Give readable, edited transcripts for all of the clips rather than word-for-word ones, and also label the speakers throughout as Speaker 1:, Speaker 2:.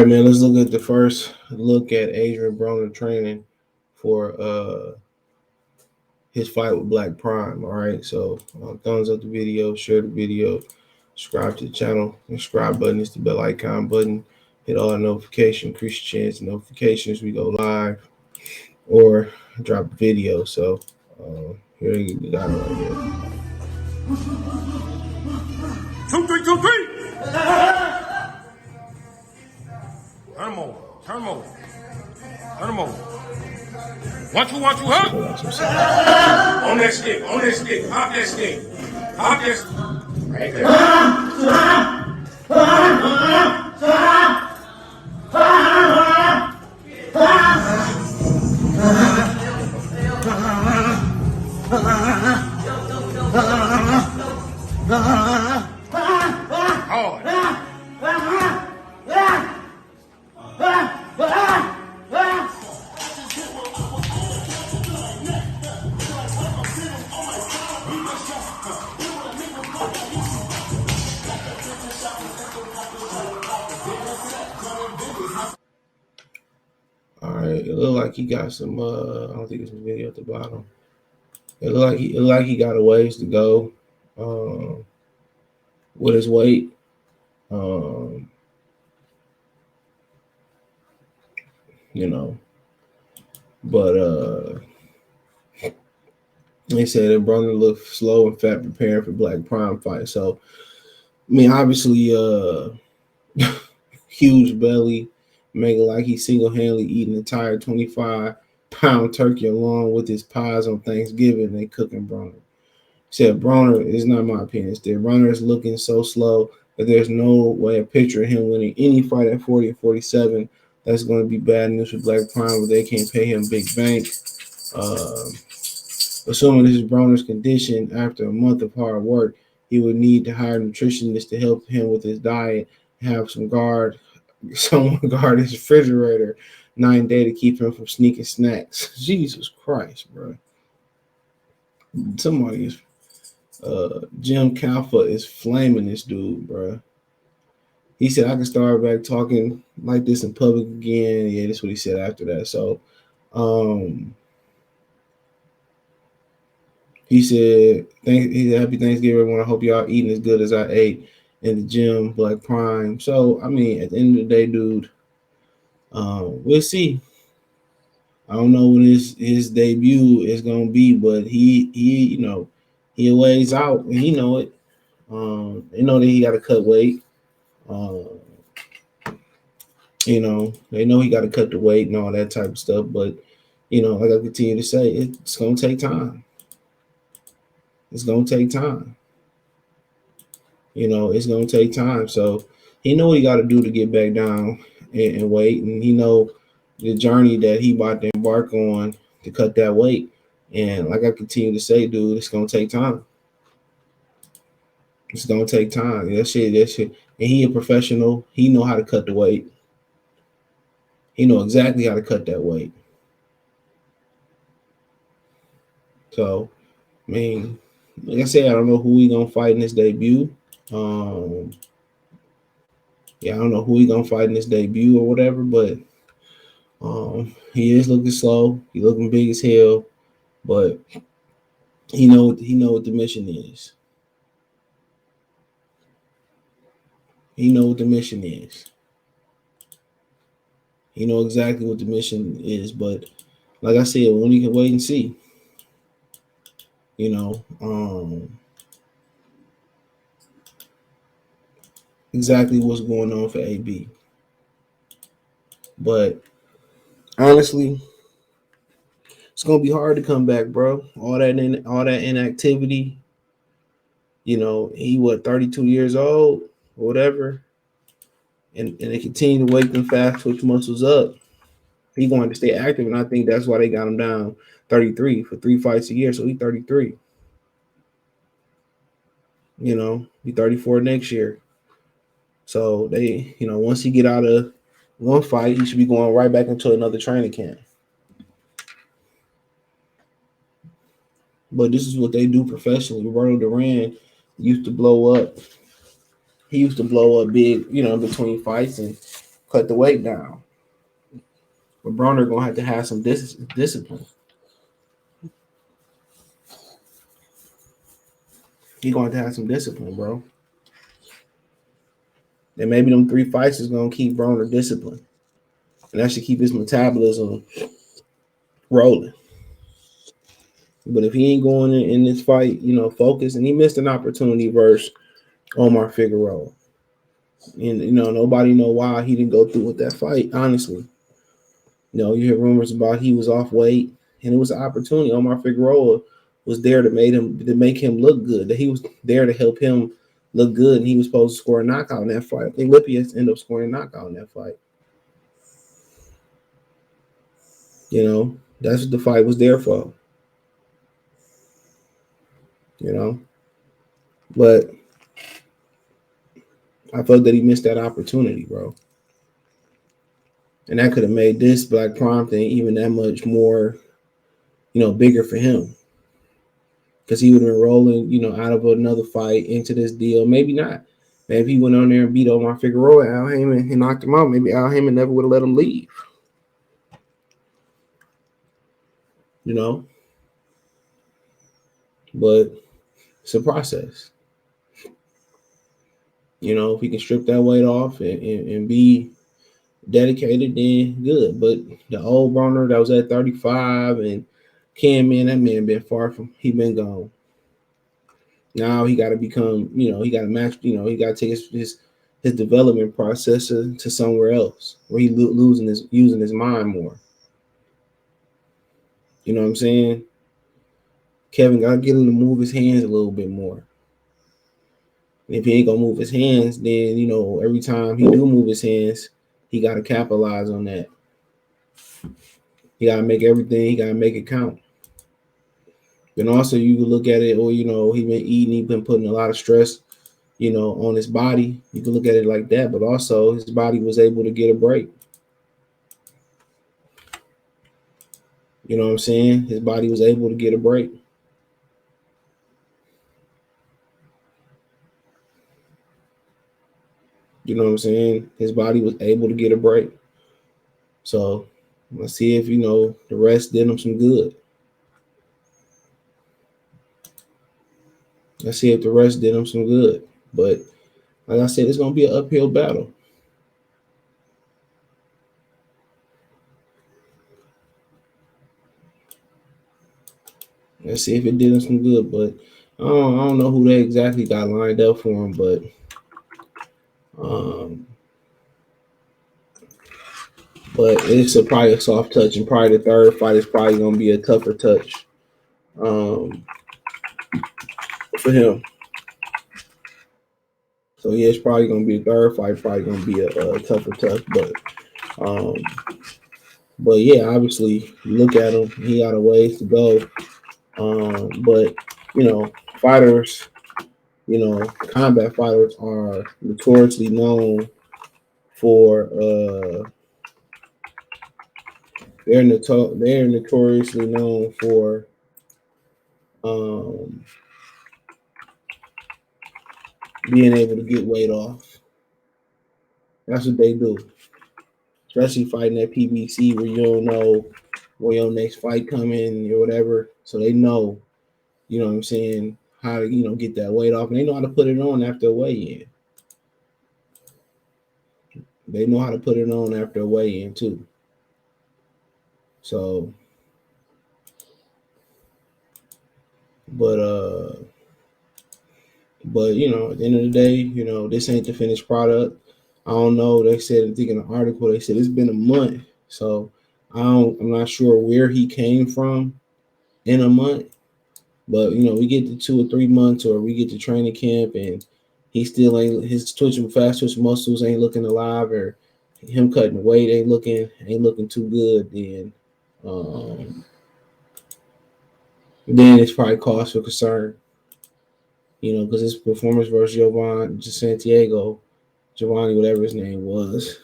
Speaker 1: right, man. Let's look at the first look at Adrien Broner training for his fight with Black Prime. All right, so thumbs up the video, share the video, subscribe to the channel. The subscribe button is the bell icon button. Hit all notifications, increase your chance of notifications. We go live or drop a video. So here we got it right here.
Speaker 2: 2, 3, 2, 3. Turn him over. Turn him over. Turn him over. 1, 2, 1, 2, huh? On that stick. On that stick. Pop that stick. Pop that stick. Right there.
Speaker 1: All right, it looked like he got some. I don't think there's a video at the bottom. It looked like he got a ways to go with his weight. You know, but they said that Broner looked slow and fat preparing for Black Prime fight. So, I mean, obviously, huge belly, making like he's single-handedly eating an entire 25-pound turkey along with his pies on Thanksgiving. They cooking Broner. Said Broner is not my opinion. That Broner is looking so slow that there's no way of picturing him winning any fight at 40 or 47. That's going to be bad news for Black Prime, but they can't pay him big bank. Assuming this is Broner's condition, after a month of hard work, he would need to hire a nutritionist to help him with his diet, have someone guard his refrigerator night and day to keep him from sneaking snacks. Jesus Christ, bro. Somebody is Jim Calfa is flaming this dude, bro. He said I can start back talking like this in public again. Yeah, that's what he said after that. So he said happy Thanksgiving, everyone. I hope y'all eating as good as I ate in the gym, Black Prime. So I mean, at the end of the day, dude, we'll see. I don't know when his debut is gonna be, but he you know, he ways out and he know it. They know that he got to cut weight. You know, they know he got to cut the weight and all that type of stuff. But you know, like I continue to say, it's gonna take time. It's gonna take time. You know, it's gonna take time. So he know what he got to do to get back down and weight, and he know the journey that he about to embark on to cut that weight. And like I continue to say, dude, it's gonna take time. It's gonna take time. That shit. And he a professional. He know how to cut the weight. He know exactly how to cut that weight. So, I mean, like I said, I don't know who he gonna fight in his debut. Yeah, I don't know who he gonna fight in his debut or whatever, but he is looking slow. He looking big as hell, but he know what the mission is. He know what the mission is. He know exactly what the mission is, but like I said, when he can wait and see. You know, exactly what's going on for AB. But honestly, it's gonna be hard to come back, bro. All that inactivity. You know, he 32 years old, or whatever, and they continue to wake them fast twitch muscles up. He's going to stay active, and I think that's why they got him down 33 for 3 fights a year. So he's 33. You know, he's 34 next year. So they, you know, once he get out of one fight, he should be going right back into another training camp. But this is what they do professionally. Roberto Duran used to blow up. He used to blow up big, you know, between fights, and cut the weight down. But Broner gonna have to have some discipline. He gonna have to have some discipline, bro. And maybe them 3 fights is gonna keep Broner disciplined, and that should keep his metabolism rolling. But if he ain't going in this fight, focus, and he missed an opportunity versus Omar Figueroa, and nobody know why he didn't go through with that fight. Honestly, you hear rumors about he was off weight, and it was an opportunity. Omar Figueroa was there to make him look good. That he was there to help him look good, and he was supposed to score a knockout in that fight. I think Lippius ended up scoring a knockout in that fight. That's what the fight was there for. But I felt that he missed that opportunity, bro. And that could have made this Black Prime thing even that much more, bigger for him. Because he would have been rolling, out of another fight into this deal. Maybe not. Maybe he went on there and beat Omar Figueroa, Al Heyman, and knocked him out. Maybe Al Heyman never would have let him leave. But it's a process. If he can strip that weight off and be dedicated, then good. But the old Broner that was at 35 and Cam, man, that man been far from, he been gone. Now he got to become, he got to match, he got to take his development process to somewhere else where he using his mind more. You know what I'm saying? Kevin got to get him to move his hands a little bit more. And if he ain't gonna move his hands, then every time he do move his hands, he got to capitalize on that. He got to make everything. He got to make it count. Then also you can look at it, or he been eating, he been putting a lot of stress, on his body. You can look at it like that, but also his body was able to get a break. You know what I'm saying? His body was able to get a break. You know what I'm saying? His body was able to get a break. So let's see if the rest did him some good. Let's see if the rest did him some good. But like I said, it's gonna be an uphill battle. Let's see if it did him some good. But I don't know who they exactly got lined up for him, but it's probably a soft touch, and probably the third fight is probably gonna be a tougher touch for him. So yeah, it's probably gonna be a third fight, probably gonna be a tougher touch, but yeah, obviously you look at him, he got a ways to go. But fighters, combat fighters are notoriously known for they're notoriously known for being able to get weight off. That's what they do, especially fighting at PBC where you don't know where your next fight coming or whatever. So they know, what I'm saying, how to get that weight off, and they know how to put it on after a weigh-in. They know how to put it on after a weigh-in too. So, but at the end of the day, this ain't the finished product. I don't know. They said, I think in an article, they said it's been a month. So I'm not sure where he came from in a month. But we get to 2 or 3 months, or we get to training camp, and he still ain't, his fast twitch muscles ain't looking alive, or him cutting weight ain't looking too good. Then it's probably cause for concern. Because his performance versus Santiago, Giovanni, whatever his name was,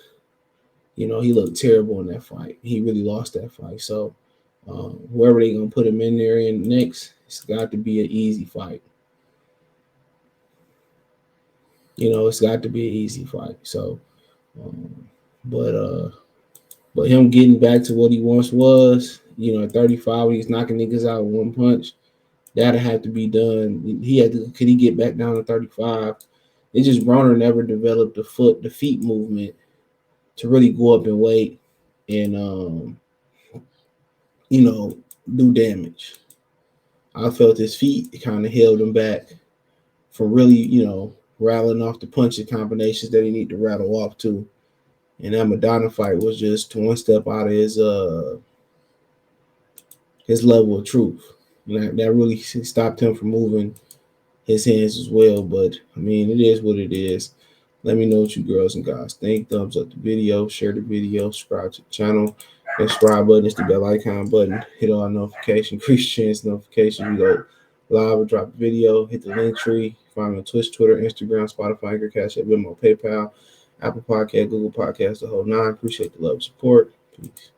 Speaker 1: he looked terrible in that fight. He really lost that fight. So whoever they gonna put him in there in next, it's got to be an easy fight. It's got to be an easy fight. So But him getting back to what he once was, at 35, when he's knocking niggas out with one punch, that'd have to be done. He had to. Could he get back down to 35? It's just Broner never developed the feet movement to really go up in weight and you know, do damage. I felt his feet kind of held him back from really, rattling off the punching combinations that he need to rattle off to. And that Madonna fight was just one step out of his level of truth. And that really stopped him from moving his hands as well. But I mean, it is what it is. Let me know what you girls and guys think. Thumbs up the video, share the video, subscribe to the channel. The subscribe button is the bell icon button. Hit all notifications, increase chance notifications. We go live or drop a video. Hit the link tree. Find me on Twitch, Twitter, Instagram, Spotify, Anchor, Cash App, Venmo, PayPal, Apple Podcast, Google Podcast, the whole nine. Appreciate the love and support. Peace.